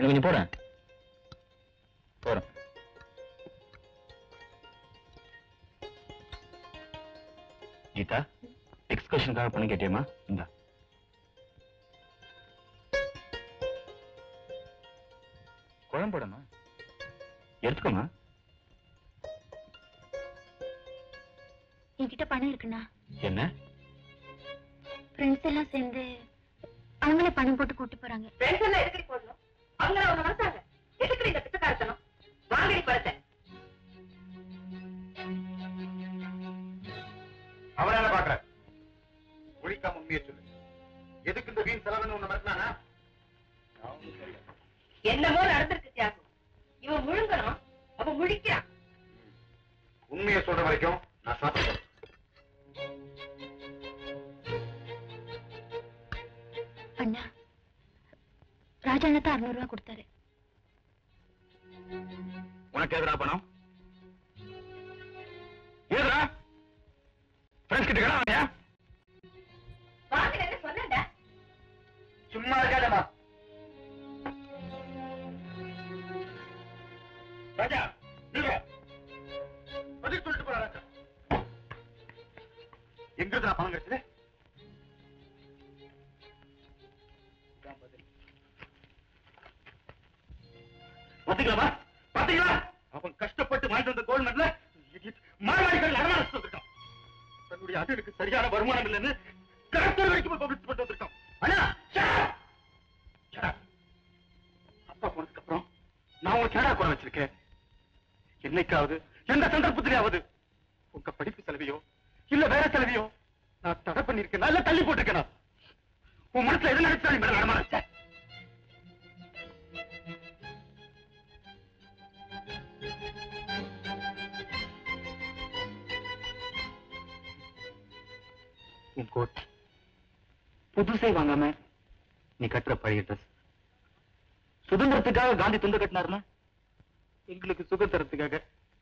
எனக்கு கொஞ்சம் போறேன் போறேன். கீதா, எக்ஸ்கர்ஷனுக்காக பண்ண கேட்டியம்மா? இந்தா. குழம்பு போடமா? எடுத்துக்கோமா. என்கிட்ட பணம் இருக்குண்ணா. என்ன? ஃப்ரெண்ட்ஸ் எல்லாம் சேர்ந்து அவங்களே பணம் போட்டு கூட்டி போறாங்க. ஃப்ரெண்ட்ஸ் எல்லாம் எதுக்கு போடணும்? அவங்க அவங்க வந்தாங்க. எதுக்கு இந்த பிச்சைக்காரத்தனம்? வாங்கடி பணத்தை. அவன் என்ன பாக்குற? ஒழிக்காம உண்மையை சொல்லு. எதுக்கு இந்த வீண் செலவுன்னு ஒண்ணு மறந்தானா? என்னமோ நடந்திருக்கு தியாகம். இவன் முழுங்கணும், அவன் முழிக்கிறான். உண்மையை சொல்ற வரைக்கும் நான் சாப்பிடுறேன். அண்ணா, ராஜாண்ணா 600 ரூபாய் கொடுத்தாரு. உனக்கு எதிரா பணம்? ஏதுரா? ஃப்ரெண்ட்ஸ் கிட்ட கேடா வாங்கலன்னு சொன்னேன்டா. சும்மா இருக்காதம்மா. ராஜா, நில்லுங்க. பதில் சொல்லிட்டு போற ராஜா. எங்க இருந்தா பணம் கிடைச்சது? பாத்தீங்களா? பாத்தீங்களா? அவன் கஷ்டப்பட்டு வாங்கிட்டு வந்த கோல்ட் மெடல மார்வாடிகள் அடமானத்து வந்திருக்கான். தன்னுடைய அண்ணனுக்கு சரியான வருமானம் இல்லைன்னு கலெக்டர் வரைக்கும் பப்ளிஷ் பண்ணிட்டு வந்திருக்கான். அண்ணா, அப்பா போனதுக்கு அப்புறம் நான் உங்க கேடா கூட வச்சிருக்கேன். என்னைக்காவது எந்த சந்தர்ப்பத்திலேயாவது உங்க படிப்பு செலவையோ இல்ல வேற செலவையோ நான் தடை பண்ணிருக்கேன், இல்ல தள்ளி போட்டிருக்கேன். உன் மனசுல எது நினைச்சாலும் மேல அடமானச்சேன். உன் கோட் புதுசை வாங்காம நீ கட்டுற பழைய ட்ரெஸ் சுதந்திரத்துக்காக காந்தி துண்டு கட்டினாருன்னா எங்களுக்கு சுதந்திரத்துக்காக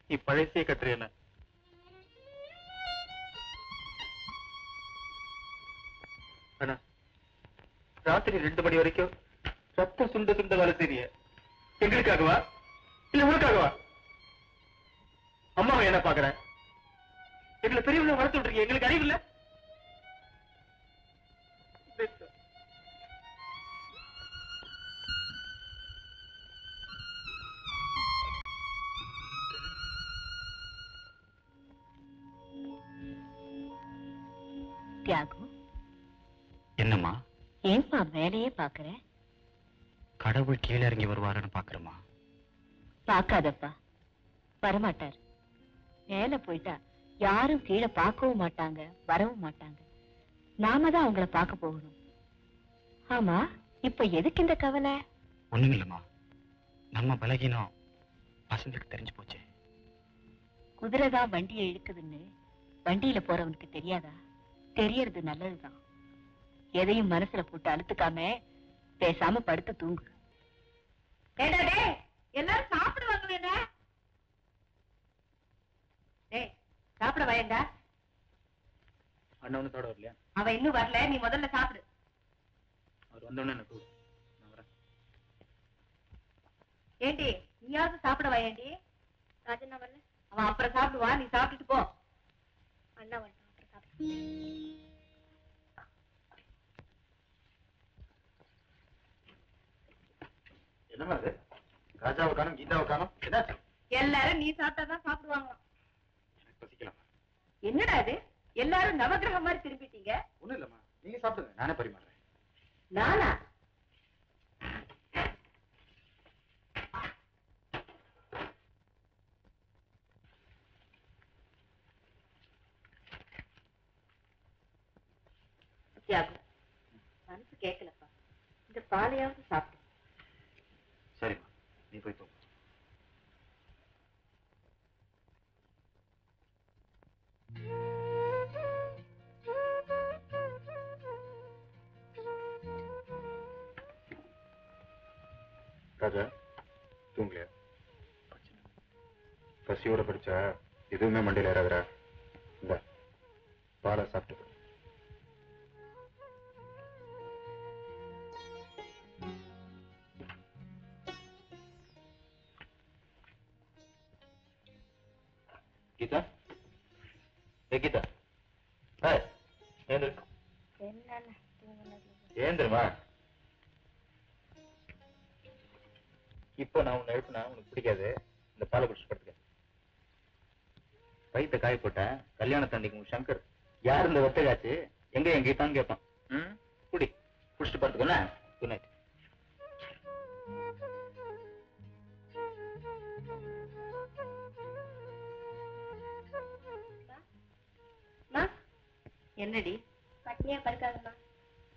நீ பழையசே கட்டுறேன. ஆனா ராத்திரி 2 மணி வரைக்கும் ரத்த சுண்ட சுண்ட வேலை செய்ய எங்களுக்காகவா இல்ல உனக்காகவா? அம்மாவை என்ன பாக்குற? எங்களை பெரியவங்க வளர்த்து விட்டுருக்கீங்க, எங்களுக்கு அறிவு இல்ல? தியாகம், என்னம்மா? ஏன்பா வேலையே பாக்குற? கடவுள் கீழே இறங்கி வருவாருன்னு பாக்குறமா? பாக்காதப்பா, வரமாட்டார். மேல போயிட்டா யாரும் கீழே பார்க்கவும் மாட்டாங்க, வரவும் மாட்டாங்க. நாம தான் அவங்கள பார்க்க போகணும். ஆமா, இப்ப எதுக்கு இந்த கவலை? ஒண்ணும் இல்லம்மா, நம்ம பலகீனம் வசந்திக்கு தெரிஞ்சு போச்சு. குதிரைதான் வண்டியை இழுக்குதுன்னு வண்டியில போறவனுக்கு தெரியாதா? தெரியறது நல்லதுதான். எதையும் மனசுல போட்டு அழுத்துக்காம பேசாம படுத்து தூங்கு. எல்லாரும் சாப்பிடுவாங்க வேண்டா? சாப்பிட வயண்டா? அண்ணன் தோட வரலையா? அவன் இன்னும் வரல, நீ முதல்ல சாப்பிடு. அவர் வந்தோடனே எனக்கு நான் வரேன். ஏண்டி, நீயாவது சாப்பிட வயண்டி? ராஜண்ணா வரல, அவன் அப்புறம் சாப்பிடுவா, நீ சாப்பிட்டுட்டு போ. அண்ணா வரட்டும், அப்புறம் சாப்பிடு. என்னமா அது? ராஜாவை காணும், கீதாவை காணும், என்னாச்சு? எல்லாரும் நீ சாப்பிட்டாதான் சாப்பிடுவாங்களாம். எனக்கு பசிக்கலாம். என்னடா இது, எல்லாரும் நவகிரகம் மாதிரி திரும்பிட்டீங்க. ஒண்ணும் இல்லம்மா, நீங்க சாப்பிடுங்க, நானே பரிமாறேன். நானா? தியாகம், மனசு கேட்கலப்பா, இந்த பாலையாவது சாப்பிடு. சரிம்மா, நீ போய் தூங்கு. ராஜா, தூங்கலையா? பசியோட படிச்சா எதுவுமே மண்டையில் ஏறாதுரா. இல்ல, பாலை சாப்பிட்டு. கீதா கீதா ஏந்திரமா இப்ப நான் உன்னை எழுப்புனா உனக்கு பிடிக்காது. இந்த பாலை குடிச்சு படுத்துக்க. வயிற்ற காய போட்டேன். கல்யாண தண்டிக்கு உன் சங்கர் யார் இந்த வெத்தகாச்சு எங்க எங்க தான் கேட்பான். குடி குடிச்சிட்டு படுத்துக்கோண்ணா. Good night. என்னடி பட்னியா படுக்காதம்மா,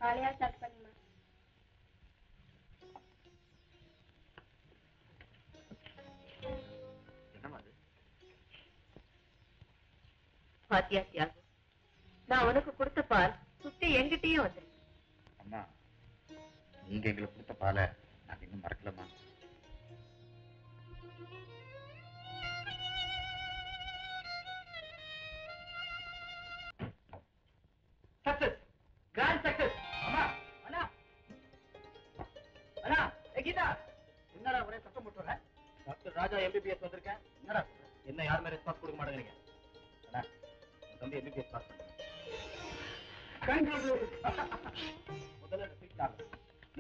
காலையா ஸ்டார்ட் பண்ணுமா. என்னமா அது? பாத்தியா தியாகம், நான் உனக்கு கொடுத்த பால் சுத்தி எங்கிட்டயும் வந்து. அம்மா நீங்க எங்களுக்கு கொடுத்த பாலை நாங்க இன்னும் மறக்கலமா. Success, grand success. அம்மா அண்ணா அண்ணா கீதா, என்னடா ஒரே சத்தம் போட்டுற? டாக்டர் ராஜா எம்பிபிஎஸ் வந்திருக்கேன். என்னடா சொல்ற? என்ன யாருமே ரெஸ்பான்ஸ் கொடுக்க மாட்டேங்கிறீங்க. அண்ணா உன் தம்பி எம்பிபிஎஸ் பாஸ் பண்ணுங்க.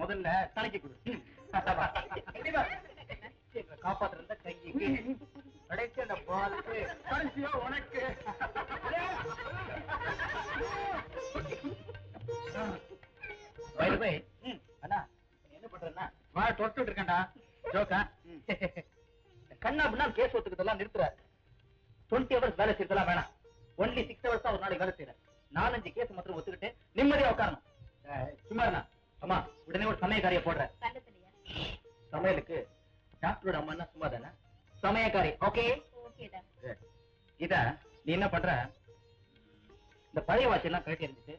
முதல்ல தலைக்கு கொடு. காப்பாத்துறத கைக்கு கடைசி அந்த பாலுக்கு கடைசியா உனக்கு. அண்ணா என்ன பண்றேன்னா தொட்டு இருக்கேன்டா ஜோக்கா. கண்ணா அப்படின்னா கேஸ் ஒத்துக்கிறதெல்லாம் நிறுத்துற. 20 hours வேலை செய்யறதெல்லாம் வேணாம். ஒன்லி 6 hours தான் ஒரு நாளைக்கு வேலை செய்யறேன். 4-5 கேஸ் மாத்திரம் ஒத்துக்கிட்டு நிம்மதியா உட்காரணும். சும்மா இருந்தா அம்மா உடனே ஒரு சமயக்காரிய போடுற. சமையலுக்கு டாக்டரோட அம்மா சும்மா தானே சமயக்காரி. ஓகே இதா நீ என்ன பண்ற? இந்த பழைய வாட்ச் எல்லாம் கட்டி இருந்துச்சு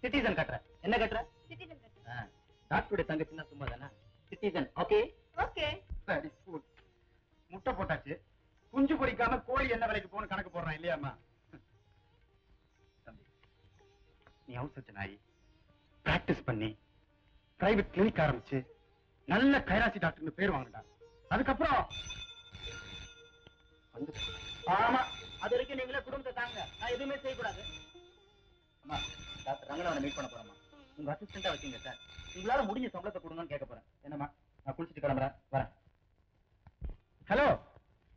சிட்டிசன் கட்டுற. என்ன கட்டுற? டாக்டருடைய தங்கச்சின்னா சும்மா தானே சிட்டிசன். Okay okay. முட்டை போட்டாச்சு, குஞ்சு பொறிக்காம கோழி என்ன விலைக்கு போகணும் கணக்கு போடுறான் இல்லையாம்மா? தம்பி நீ அவசர நாய் பிராக்டிஸ் பண்ணி பிரைவேட் கிளினிக் ஆரம்பிச்சு நல்ல கைராசி டாக்டர்னு பேர் வாங்கிட்டா. அதுக்கப்புறம் ஆமா அது வரைக்கும் நீங்களே குடும்பத்தை தாங்க. நான் எதுவுமே செய்யக்கூடாது. அம்மா டாக்டர் ரங்கநாதனை மீட் பண்ண போறேம்மா. உங்க அசிஸ்டண்டா வச்சீங்க சார். உங்களால முடிஞ்ச சம்பளத்தை கொடுங்கன்னு கேட்க போறேன். என்னம்மா நான் குளிச்சுட்டு கிளம்புறேன், வரேன். ஹலோ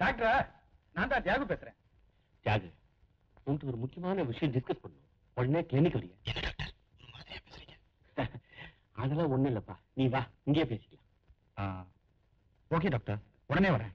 டாக்டரா, நான் தான் தியாகு பேசுறேன். தியாகு, உன்கிட்ட ஒரு முக்கியமான விஷயம் டிஸ்கஸ் பண்ணணும். உடனே கிளினிக் வரியா? அதெல்லாம் ஒண்ணும் இல்லப்பா, நீ வா, இங்கே பேசிக்கலாம். ஓகே டாக்டர், உடனே வரேன்.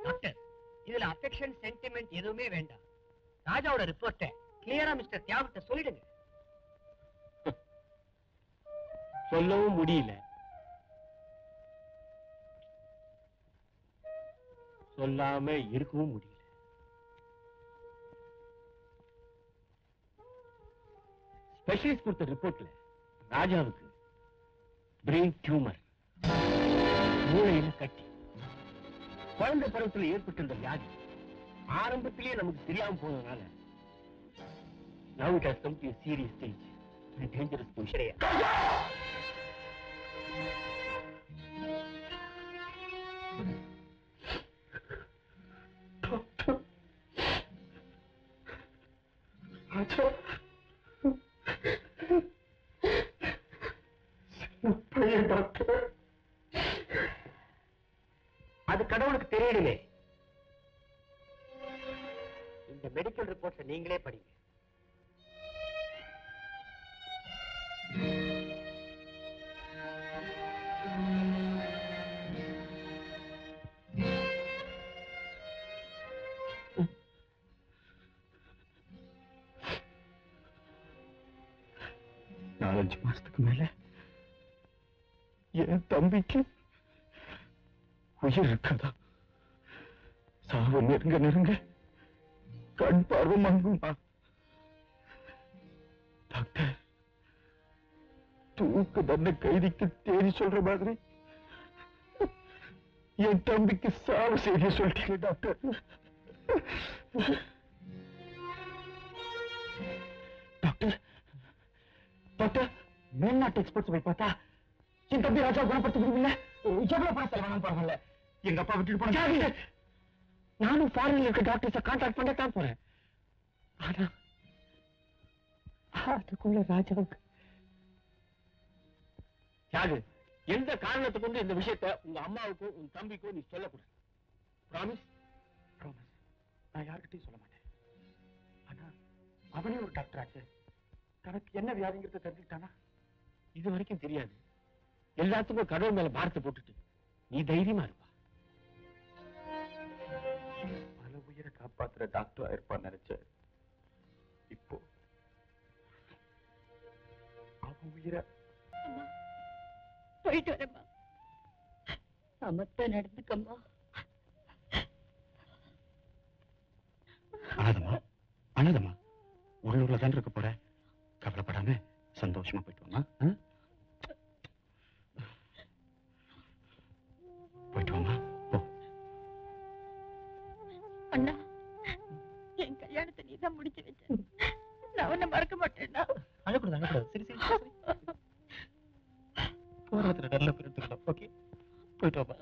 டாக்டர், இதுல அஃபெக்ஷன் சென்டிமெண்ட் எதுவுமே வேண்டாம். ராஜாவோட ரிப்போர்ட்டை கிளியரா மிஸ்டர் தியாகிட்ட சொல்லிடுங்க. சொல்லவும் முடியல, சொல்லாம இருக்கவும் முடியல. ஸ்பெஷலிஸ்ட் கொடுத்த ரிப்போர்ட்ல ராஜாவுக்கு பிரெயின் டியூமர், மூளையில கட்டி. குழந்தை பருவத்தில் ஏற்பட்டிருந்த வியாதி ஆரம்பத்திலேயே நமக்கு தெரியாம போனதுனால now it has come to a serious stage and dangerous position. அது கடவுளுக்கு தெரியணுமே. இந்த மெடிக்கல் ரிப்போர்ட்ஸை நீங்களே படிங்க. 4-5 மாசத்துக்கு மேல என் தம்பிக்கு உயிர் இருக்காதா? சாவு நெருங்க நெருங்க கண் பார்வை மங்குமா? டாக்டர், தூக்கு தண்டனை கைதிக்கு தேதி சொல்ற மாதிரி என் தம்பிக்கு சாவு செய்தி சொல்லிட்டீங்க டாக்டர். டாக்டர் டாக்டர், மேல்நாட்டு எக்ஸ்பர்ட்ஸ் போய் பார்த்தா என் தம்பி ராஜா குணப்படுத்த முடியல. எவ்வளவு பணம் செலவானாலும் பரவாயில்ல, எங்க அப்பா விட்டுட்டு போன. நானும் ஃபாரின்ல இருக்க டாக்டர்ஸை கான்டாக்ட் பண்ண தான் போறேன். ஆனா அதுக்குள்ள ராஜாவுக்கு தியாகு, எந்த காரணத்தை கொண்டு இந்த விஷயத்தை உங்க அம்மாவுக்கும் உன் தம்பிக்கும் நீ சொல்லக்கூடாது. ப்ராமிஸ்? ப்ராமிஸ். நான் யார்கிட்டயும் சொல்ல மாட்டேன். ஆனா அவனே ஒரு டாக்டர் ஆச்சு, தனக்கு என்ன வியாதிங்கிறத தெரிஞ்சுக்கிட்டானா? இது வரைக்கும் தெரியாது. எல்லாத்துக்கும் கடவுள் மேல பாரத்தை போட்டுட்டு நீ தைரியமா இருப்பா. பல உயிரை காப்பாத்துற டாக்டரா இருப்பான்னு நினைச்சேன். இப்போ அவன் உயிரை. போயிட்டு வரேம்மா. சமத்த நடந்துக்கம்மா. அனாதம்மா, அனாதம்மா, உள்ளூர்ல தான் இருக்க போற. கவலைப்படாம சந்தோஷமா போயிட்டு வாமா. போயிட்டு வாமா. அண்ணா, என் கல்யாணத்தை நீதான் முடிச்சு வச்ச. நான் உன்னை மறக்க மாட்டேன்னா. அழக்கூடாது, அழக்கூடாது. சரி சரி சரி. போறதுல நல்ல பேர் எடுத்துக்கலாம். ஓகே, போயிட்டு வாமா.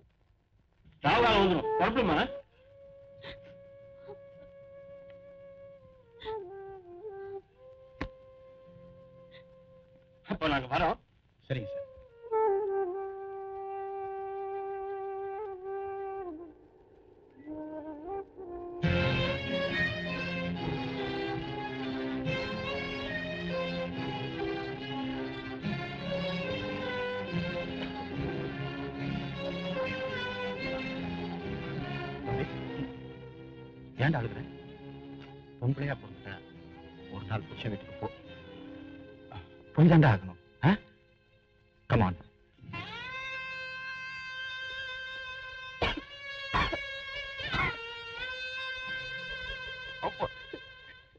சாவகாலம் வந்துடும். குழப்பமா? அப்ப நாங்க வரோம். சரிங்க சார். ஏன்டா அழுகுற? பொம்பளையா பொறுத்த ஒரு நாள் புருஷன் வீட்டுக்கு போய் தாண்டா ஆகணும்.